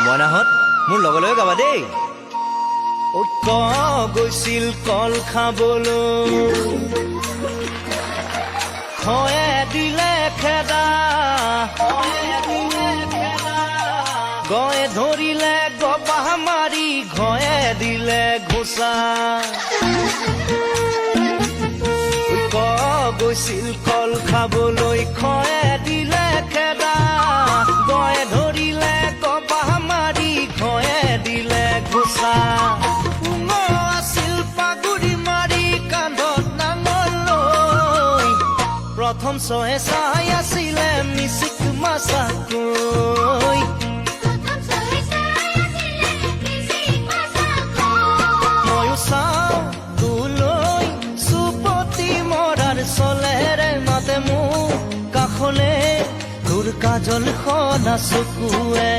মইনাহঁত মোৰ লগে লগে গাবা দেই। ক গৈছিল কল খাবলৈ, খয়ে দিলে খেদা, গয়ে ধৰিলে গবাহ মাৰি, ঘয়ে দিলে ঘোচা। ক গৈছিল কল খাবলৈ, খয়ে দিলে খেদা, গয়ে ধৰিলে গবাহ মাৰি, ঘয়ে দিলে ঘোচা। আছিল পাগুৰি মাৰি কান্ধত নাঙল লৈ, প্ৰথম চহে চাই আছিলে মিচিক মাছাকৈ। ময়ো চাওঁ তোলৈ চুপতি মৰাৰ চলেৰে মাতে মোক কাষলে, তোৰ কাজল সনা চকুৱে।